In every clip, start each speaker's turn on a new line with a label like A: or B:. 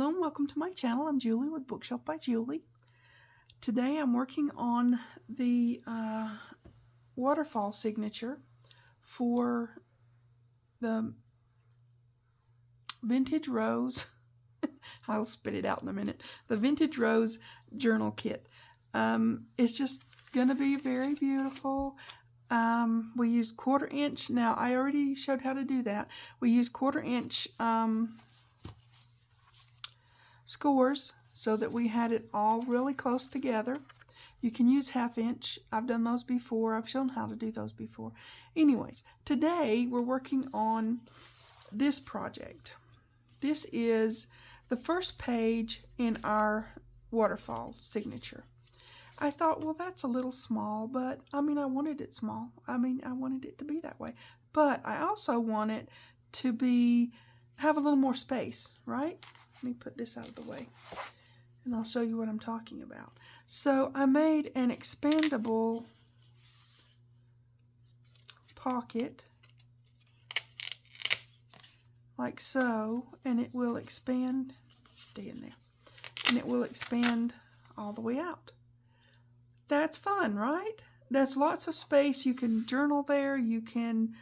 A: Hello and welcome to my channel. I'm Julie with Bookshelf by Julie. Today I'm working on the Waterfall signature for the Vintage Rose. I'll spit it out in a minute. The Vintage Rose journal kit. It's just going to be very beautiful. We use 1/4 inch. Now I already showed how to do that. We use 1/4 inch scores so that we had it all really close together. You can use 1/2 inch. I've done those before. I've shown how to do those before. Anyways, today we're working on this project. This is the first page in our Waterfall signature. I thought, well, that's a little small, but I mean, I wanted it small. I wanted it to be that way. But I also want it to have a little more space, right? Let me put this out of the way and I'll show you what I'm talking about. So I made an expandable pocket like so, and it will expand, stay in there, and it will expand all the way out. That's fun, right? That's lots of space. You can journal there. You can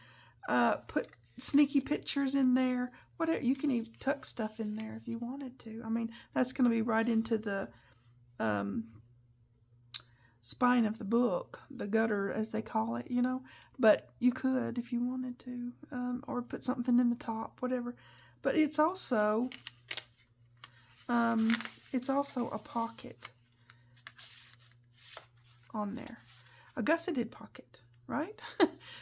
A: put sneaky pictures in there. Whatever, you can even tuck stuff in there if you wanted to. I mean, that's going to be right into the spine of the book, the gutter as they call it, you know. But you could if you wanted to, or put something in the top, whatever. But it's also a pocket on there, a gusseted pocket, right?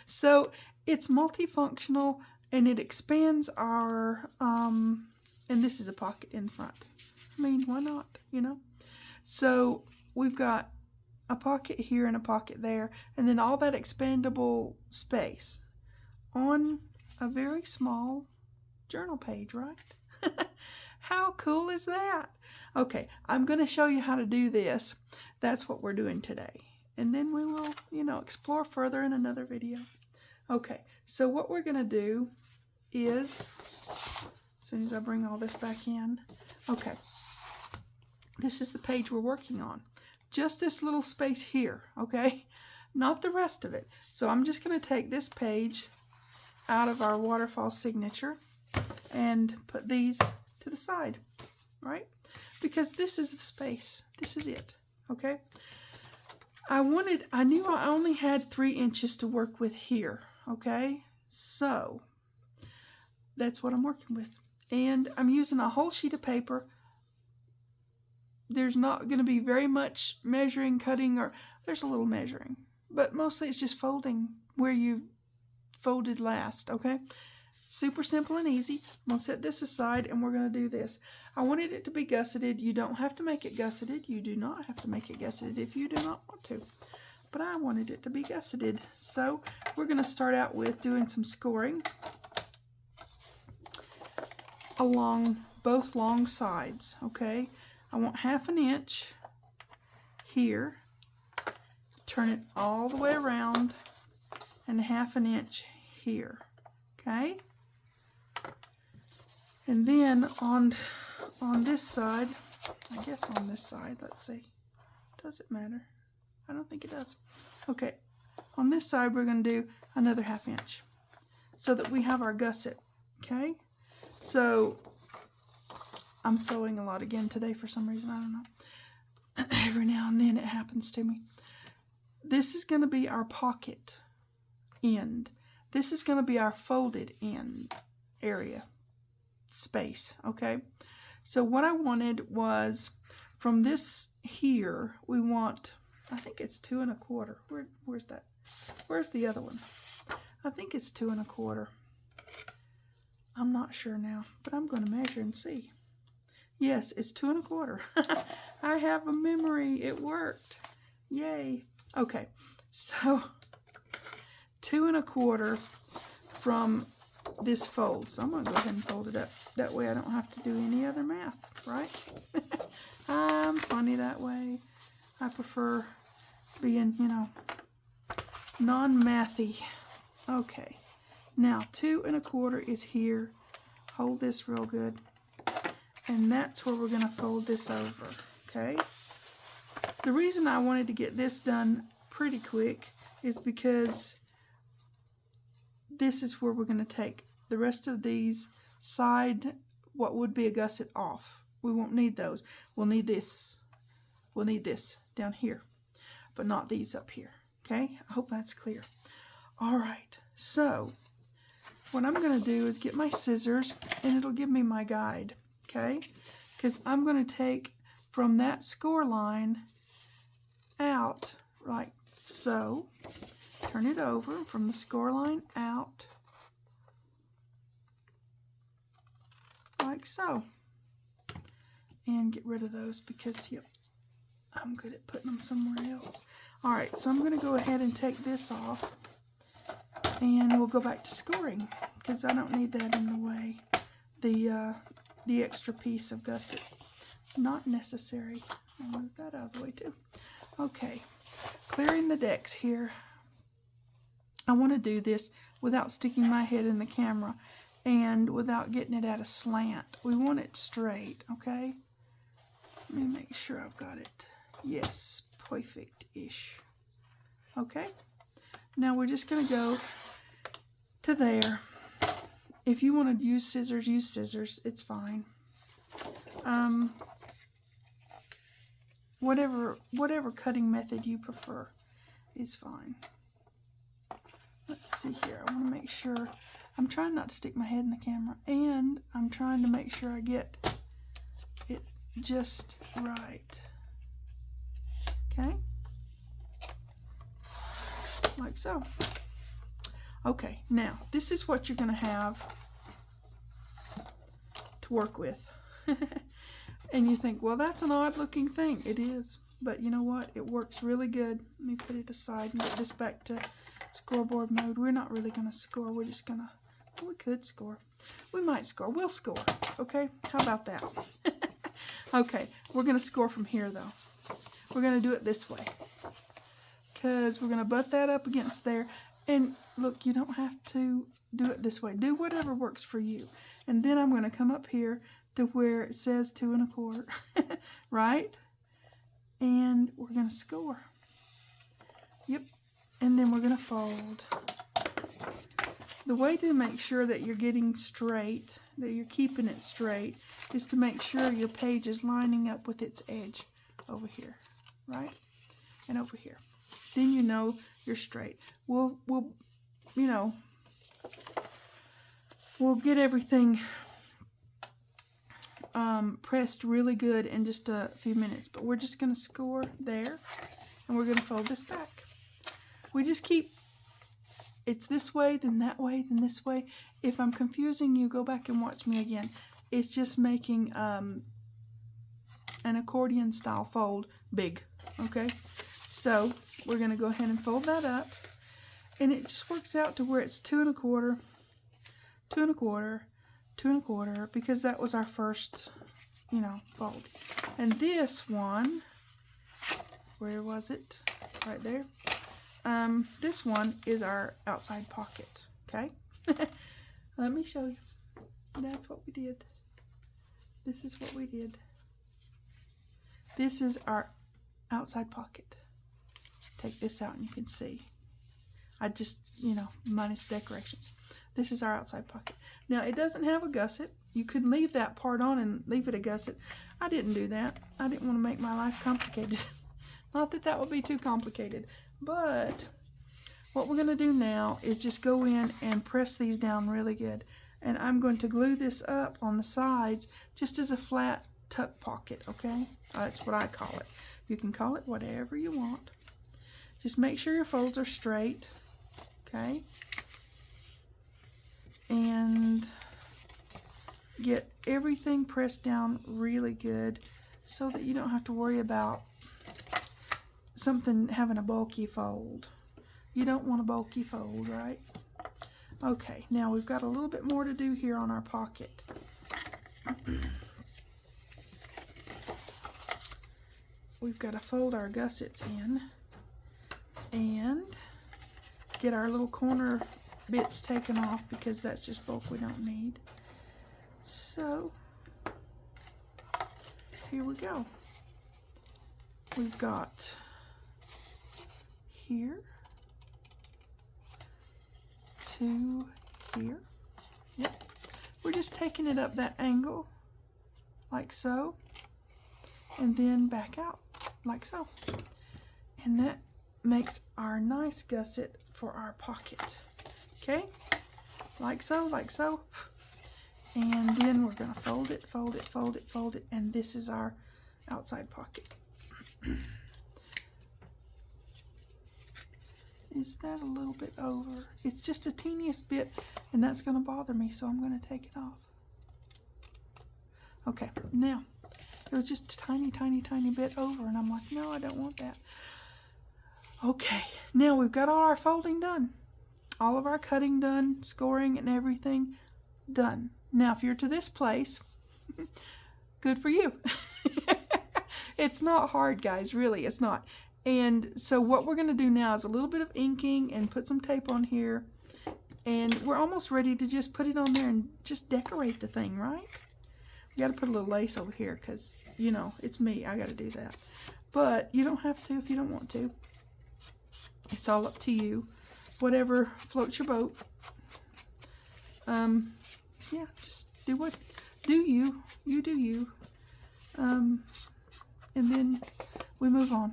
A: So it's multifunctional. And it expands our, and this is a pocket in front. I mean, why not, you know? So we've got a pocket here and a pocket there, and then all that expandable space on a very small journal page, right? How cool is that? Okay, I'm going to show you how to do this. That's what we're doing today. And then we will, you know, explore further in another video. Okay, so what we're going to do is, as soon as I bring all this back in, okay, this is the page we're working on. Just this little space here, okay? Not the rest of it. So I'm just going to take this page out of our Waterfall signature and put these to the side, right? Because this is the space. This is it, okay? I knew I only had 3 inches to work with here, okay? So that's what I'm working with. And I'm using a whole sheet of paper. There's not going to be very much measuring, cutting, or there's a little measuring. But mostly it's just folding where you folded last, okay? Super simple and easy. I'm going to set this aside and we're going to do this. I wanted it to be gusseted. You don't have to make it gusseted. You do not have to make it gusseted if you do not want to. But I wanted it to be gusseted. So we're going to start out with doing some scoring along both long sides, okay? I want 1/2 inch here. Turn it all the way around, and 1/2 inch here, okay? And then on this side, I guess on this side, let's see. Does it matter? I don't think it does. Okay, on this side we're going to do another 1/2 inch so that we have our gusset, okay? So I'm sewing a lot again today for some reason, I don't know. Every now and then it happens to me. This is going to be our pocket end. This is going to be our folded end area space, okay? So what I wanted was from this here, we want, I think it's 2 1/4. Where's that? Where's the other one? I think it's 2 1/4. I'm not sure now, but I'm going to measure and see. Yes, it's 2 1/4. I have a memory. It worked. Yay. Okay, so 2 1/4 from this fold. So I'm going to go ahead and fold it up. That way I don't have to do any other math, right? I'm funny that way. I prefer being, you know, non-mathy. Okay. Now, 2 1/4 is here. Hold this real good. And that's where we're going to fold this over, okay? The reason I wanted to get this done pretty quick is because this is where we're going to take the rest of these side, what would be a gusset, off. We won't need those. We'll need this. We'll need this down here, but not these up here, okay? I hope that's clear. All right, so what I'm going to do is get my scissors, and it'll give me my guide, okay? Because I'm going to take from that score line out like so. Turn it over from the score line out like so. And get rid of those because, yep, I'm good at putting them somewhere else. All right, so I'm going to go ahead and take this off. And we'll go back to scoring because I don't need that in the way. The extra piece of gusset, not necessary. I'll move that out of the way too. Okay, clearing the decks here. I want to do this without sticking my head in the camera and without getting it at a slant. We want it straight, okay? Let me make sure I've got it. Yes, perfect-ish. Okay, now we're just going to go to there. If you want to use scissors, it's fine. Whatever cutting method you prefer is fine. Let's see here. I want to make sure. I'm trying not to stick my head in the camera, and I'm trying to make sure I get it just right. Okay? Like so. Okay, now this is what you're going to have to work with. And you think, well, that's an odd looking thing. It is, but you know what? It works really good. Let me put it aside and get this back to scoreboard mode. We're not really going to score. We're just going to, well, we could score. We might score. We'll score. Okay, how about that? Okay, we're going to score from here though. We're going to do it this way because we're going to butt that up against there. And look, you don't have to do it this way. Do whatever works for you. And then I'm going to come up here to where it says 2 1/4, right? And we're going to score. Yep. And then we're going to fold. The way to make sure that you're getting straight, that you're keeping it straight, is to make sure your page is lining up with its edge over here, right? And over here. Then you know you're straight. We'll get everything pressed really good in just a few minutes, but we're just going to score there, and we're going to fold this back. We just keep, it's this way, then that way, then this way. If I'm confusing you, go back and watch me again. It's just making an accordion style fold big, okay? So we're going to go ahead and fold that up, and it just works out to where it's 2 1/4, 2 1/4, 2 1/4, because that was our first, fold. And this one, where was it? Right there. This one is our outside pocket, okay? Let me show you. That's what we did. This is what we did. This is our outside pocket. Take this out and you can see. I just, minus decorations. This is our outside pocket. Now, it doesn't have a gusset. You could leave that part on and leave it a gusset. I didn't do that. I didn't want to make my life complicated. Not that that would be too complicated. But what we're going to do now is just go in and press these down really good. And I'm going to glue this up on the sides just as a flat tuck pocket, okay? That's what I call it. You can call it whatever you want. Just make sure your folds are straight, okay? And get everything pressed down really good so that you don't have to worry about something having a bulky fold. You don't want a bulky fold, right? Okay, now we've got a little bit more to do here on our pocket. We've got to fold our gussets in and get our little corner bits taken off because that's just bulk we don't need. So here we go. We've got here to here. Yep. We're just taking it up that angle, like so, and then back out, like so. And that makes our nice gusset for our pocket. Okay? Like so, like so. And then we're going to fold it, fold it, fold it, fold it, and this is our outside pocket. Is that a little bit over? It's just a teeniest bit, and that's going to bother me, so I'm going to take it off. Okay, now, it was just a tiny, tiny, tiny bit over, and I'm like, no, I don't want that. Okay, now we've got all our folding done. All of our cutting done, scoring and everything done. Now, if you're to this place, good for you. It's not hard, guys, really, it's not. And so what we're going to do now is a little bit of inking and put some tape on here. And we're almost ready to just put it on there and just decorate the thing, right? We got to put a little lace over here because, you know, it's me. I got to do that. But you don't have to if you don't want to. It's all up to you. Whatever floats your boat. Yeah, just do you. You do you. And then we move on.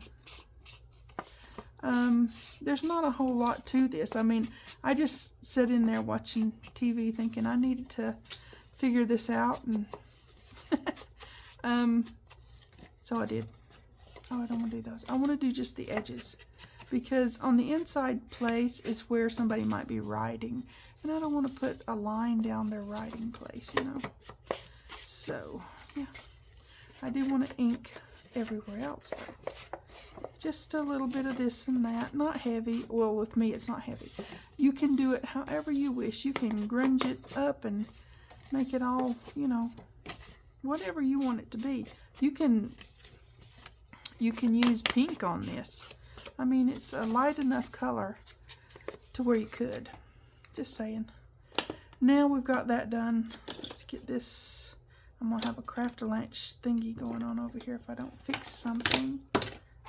A: There's not a whole lot to this. I mean, I just sat in there watching TV thinking I needed to figure this out, and so I did. Oh, I don't want to do those. I want to do just the edges, because on the inside place is where somebody might be writing, and I don't want to put a line down their writing place, you know. So, yeah. I do want to ink everywhere else, though. Just a little bit of this and that. Not heavy. Well, with me, it's not heavy. You can do it however you wish. You can grunge it up and make it all, you know, whatever you want it to be. You can use pink on this. I mean, it's a light enough color to where you could. Just saying. Now we've got that done. Let's get this. I'm going to have a Crafter-Lunch thingy going on over here if I don't fix something.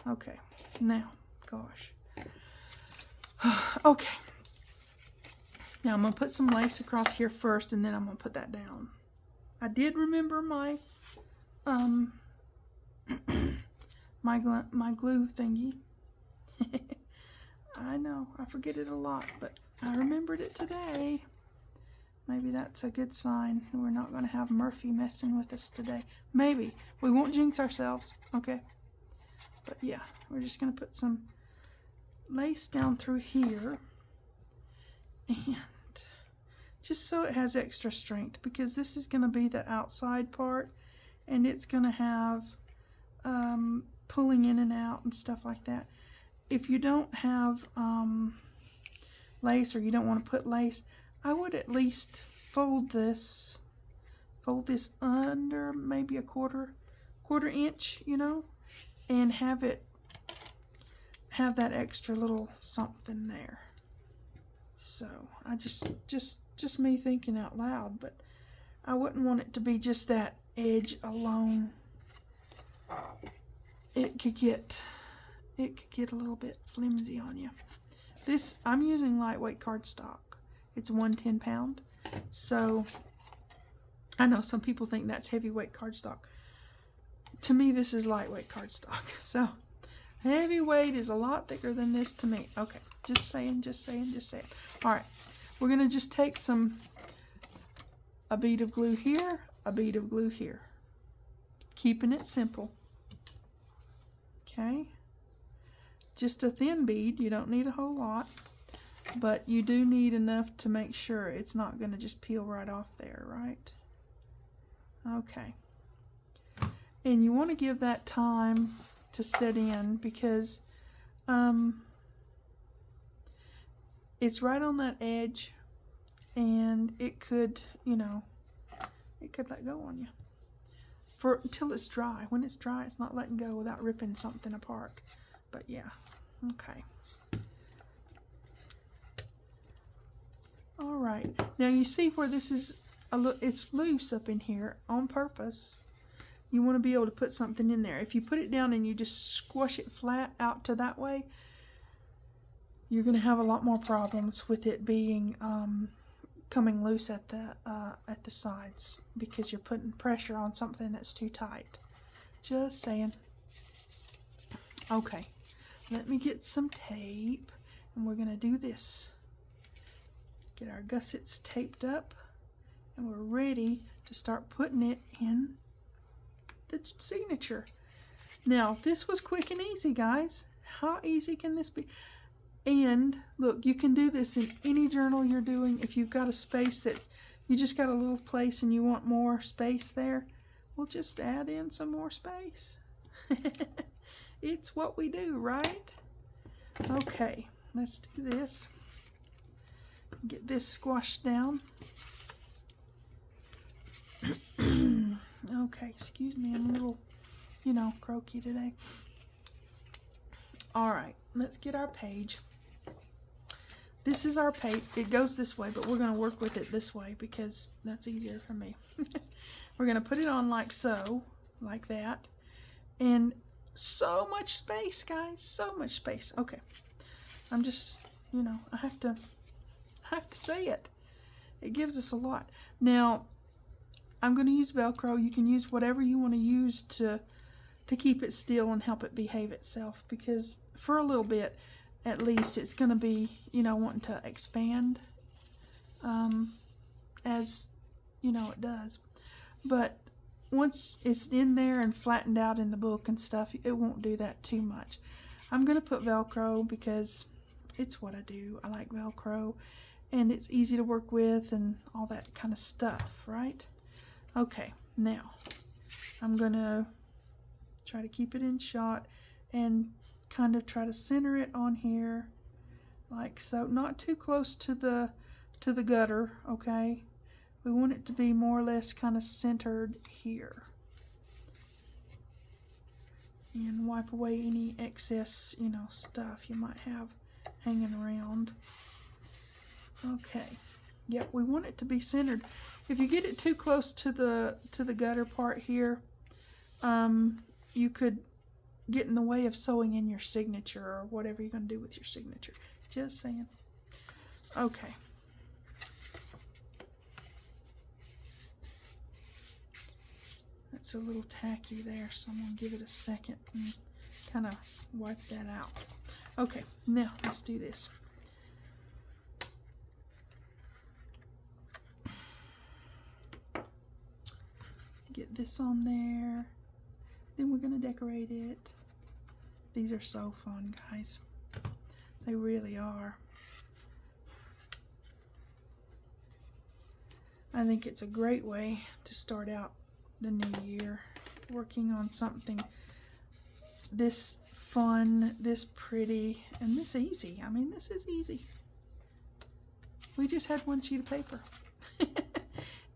A: Okay, now, gosh. Okay. Now I'm going to put some lace across here first, and then I'm going to put that down. I did remember my my glue thingy. I know, I forget it a lot, but I remembered it today. Maybe that's a good sign. We're not going to have Murphy messing with us today. Maybe. We won't jinx ourselves, okay? But yeah, we're just going to put some lace down through here. And just so it has extra strength, because this is going to be the outside part. And it's going to have pulling in and out and stuff like that. If you don't have lace, or you don't want to put lace, I would at least fold this under maybe a quarter inch, you know, and have that extra little something there. So I just me thinking out loud, but I wouldn't want it to be just that edge alone. It could get a little bit flimsy on you. This, I'm using lightweight cardstock. It's 110 pound. So I know some people think that's heavyweight cardstock. To me, this is lightweight cardstock. So heavyweight is a lot thicker than this to me. Okay, just saying, just saying, just saying. All right, we're gonna just take a bead of glue here, a bead of glue here. Keeping it simple. Okay, just a thin bead. You don't need a whole lot, but you do need enough to make sure it's not going to just peel right off there, right? Okay. And you want to give that time to set in, because it's right on that edge, and it could, you know, it could let go on you until it's dry. When it's dry, it's not letting go without ripping something apart. But yeah, okay. All right, now you see where this is it's loose up in here on purpose. You want to be able to put something in there. If you put it down and you just squash it flat out to that way, you're going to have a lot more problems with it being coming loose at the sides, because you're putting pressure on something that's too tight. Just saying. Okay, let me get some tape, and we're going to do this. Get our gussets taped up, and we're ready to start putting it in the signature. Now, this was quick and easy, guys. How easy can this be? And look, you can do this in any journal you're doing. If you've got a space that you just got a little place and you want more space there, we'll just add in some more space. It's what we do, right? Okay, let's do this. Get this squashed down. Okay, excuse me, I'm a little, croaky today. Alright, let's get our page. This is our page. It goes this way, but we're going to work with it this way because that's easier for me. We're going to put it on like so, like that. And so much space, guys, so much space. Okay, I'm just, I have to say it. It gives us a lot. Now, I'm going to use Velcro. You can use whatever you want to use to keep it still and help it behave itself, because for a little bit, at least, it's going to be, wanting to expand as, it does. But once it's in there and flattened out in the book and stuff, it won't do that too much. I'm going to put Velcro because it's what I do. I like Velcro, and it's easy to work with and all that kind of stuff, right? Okay, now I'm going to try to keep it in shot and kind of try to center it on here like so, not too close to the gutter. Okay, we want it to be more or less kind of centered here, and wipe away any excess stuff you might have hanging around. Okay, yep, we want it to be centered. If you get it too close to the gutter part here, you could get in the way of sewing in your signature or whatever you're going to do with your signature. Just saying. Okay. That's a little tacky there, so I'm going to give it a second and kind of wipe that out. Okay, now let's do this. Get this on there. Then we're going to decorate it. These are so fun, guys. They really are. I think it's a great way to start out the new year, working on something this fun, this pretty, and this easy. I mean, this is easy. We just had one sheet of paper.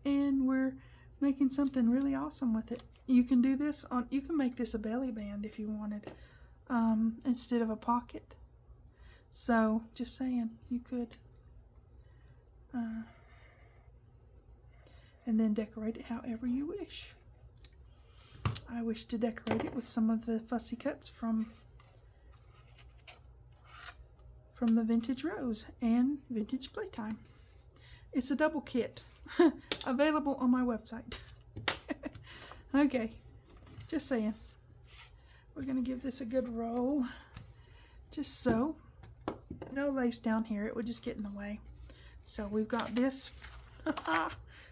A: And we're making something really awesome with it. You can do this on, you can make this a belly band if you wanted, instead of a pocket. So, just saying, you could, and then decorate it however you wish. I wish to decorate it with some of the fussy cuts from the Vintage Rose and Vintage Playtime. It's a double kit, available on my website. Okay, just saying. We're going to give this a good roll, just so. No lace down here, it would just get in the way. So we've got this.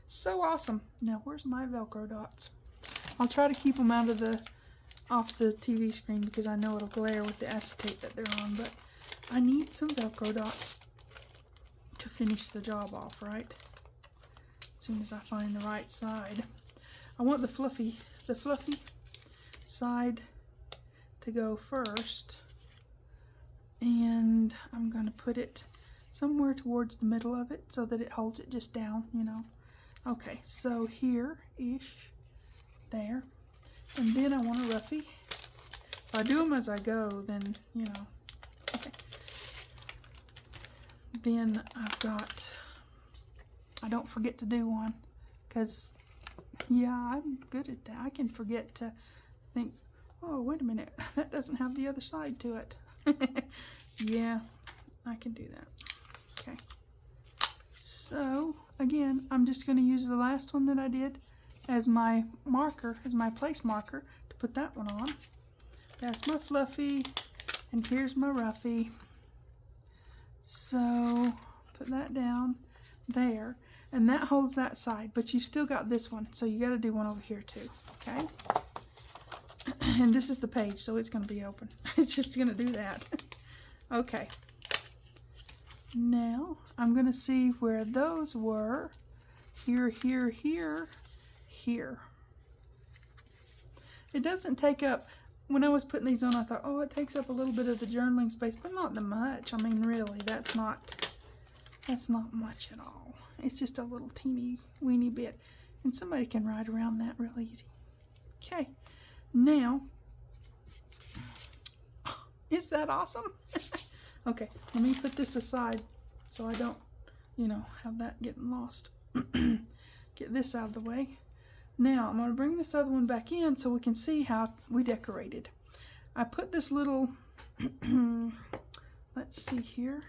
A: So awesome. Now where's my Velcro dots? I'll try to keep them out of off the TV screen because I know it'll glare with the acetate that they're on, but I need some Velcro dots to finish the job off, right? As soon as I find the right side. I want the fluffy side to go first, and I'm going to put it somewhere towards the middle of it so that it holds it just down, Okay, so here-ish, there, and then I want a roughie. If I do them as I go, then, okay. Then I've got, I don't forget to do one, because Yeah, I'm good at that. I can forget to think, oh, wait a minute, that doesn't have the other side to it. Yeah, I can do that. Okay. So, again, I'm just going to use the last one that I did as my marker, as my place marker, to put that one on. That's my fluffy, and here's my roughy. So, put that down there. And that holds that side, but you've still got this one, so you got to do one over here too, okay? And this is the page, so it's going to be open. It's just going to do that. Okay. Now, I'm going to see where those were. Here, here, here, here. It doesn't take up, when I was putting these on, I thought, oh, it takes up a little bit of the journaling space, but not that much. I mean, really, that's not much at all. It's just a little teeny weeny bit, and somebody can ride around that real easy. Okay, now, is that awesome? Okay, let me put this aside so I don't, you know, have that getting lost. Get this out of the way. Now, I'm going to bring this other one back in so we can see how we decorated. I put this little, let's see here,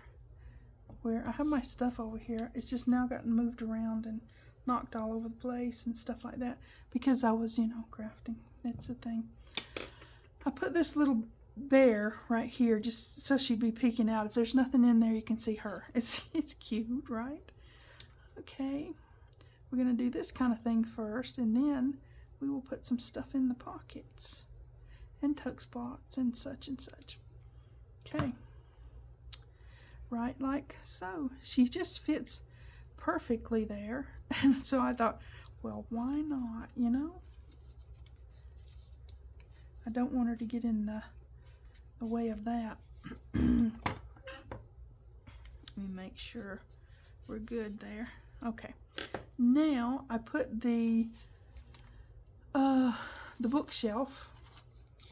A: where I have my stuff over here. It's just now gotten moved around and knocked all over the place and stuff like that because I was, you know, crafting. That's the thing. I put this little bear right here just so she'd be peeking out. If there's nothing in there, you can see her. It's cute, right? Okay. We're going to do this kind of thing first, and then we will put some stuff in the pockets and tuck spots and such. Okay. Right like so. She just fits perfectly there. And so I thought, well, why not, you know? I don't want her to get in the way of that. Let me make sure we're good there. Okay. Now I put the bookshelf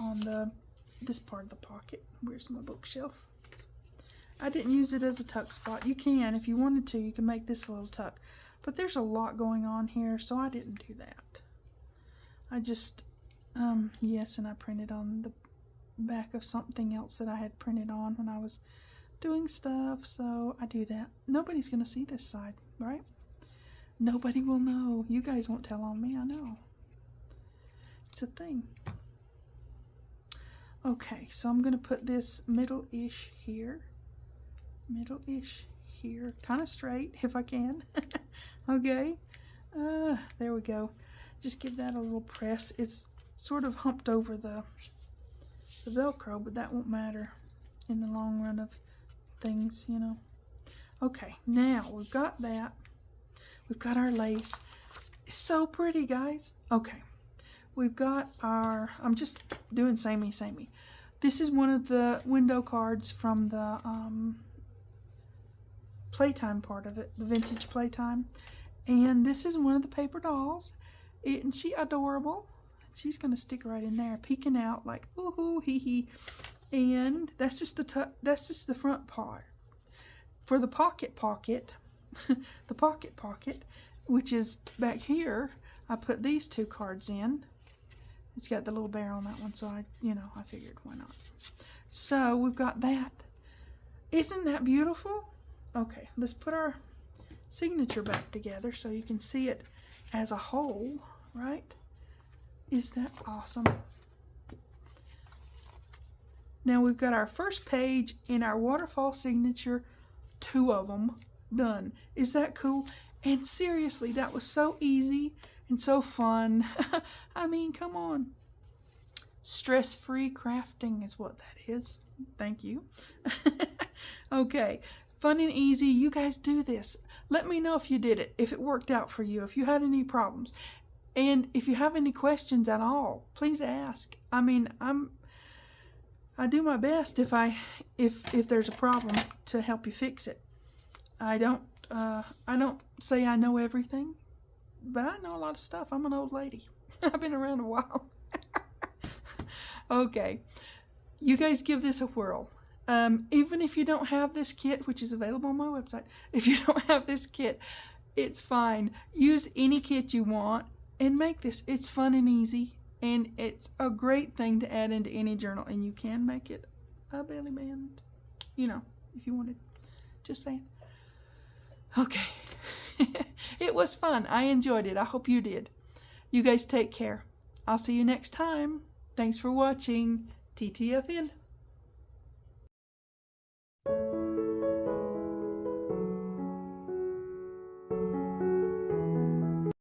A: on this part of the pocket. Where's my bookshelf? I didn't use it as a tuck spot. You can, if you wanted to, you can make this a little tuck. But there's a lot going on here, so I didn't do that. I just, yes, and I printed on the back of something else that I had printed on when I was doing stuff, so I do that. Nobody's going to see this side, right? Nobody will know. You guys won't tell on me, I know. It's a thing. Okay, so I'm going to put this middle-ish here. Middle-ish here. Kind of straight, if I can. Okay. There we go. Just give that a little press. It's sort of humped over the Velcro, but that won't matter in the long run of things, you know. Okay, now we've got that. We've got our lace. It's so pretty, guys. Okay, we've got our, I'm just doing samey. This is one of the window cards from the playtime part of it, the vintage playtime. And this is one of the paper dolls. Isn't she adorable? She's going to stick right in there, peeking out like, ooh, hee hee. And that's just the front part. For the pocket, the pocket, which is back here, I put these two cards in. It's got the little bear on that one, so I figured why not. So we've got that. Isn't that beautiful? Okay, let's put our signature back together so you can see it as a whole, right? Is that awesome? Now we've got our first page in our waterfall signature, 2 of them done. Is that cool? And seriously, that was so easy and so fun. I mean, come on. Stress-free crafting is what that is. Thank you. Okay, fun and easy. You guys do this. Let me know if you did it, if it worked out for you, if you had any problems. And if you have any questions at all, please ask. I mean, I do my best if there's a problem to help you fix it. I don't say I know everything, but I know a lot of stuff. I'm an old lady. I've been around a while. Okay, you guys give this a whirl. Even if you don't have this kit, which is available on my website, if you don't have this kit, it's fine. Use any kit you want. and make this. It's fun and easy, and it's a great thing to add into any journal, and you can make it a belly band, you know, if you wanted. Just saying. Okay. It was fun. I enjoyed it. I hope you did. You guys take care. I'll see you next time. Thanks for watching. TTFN.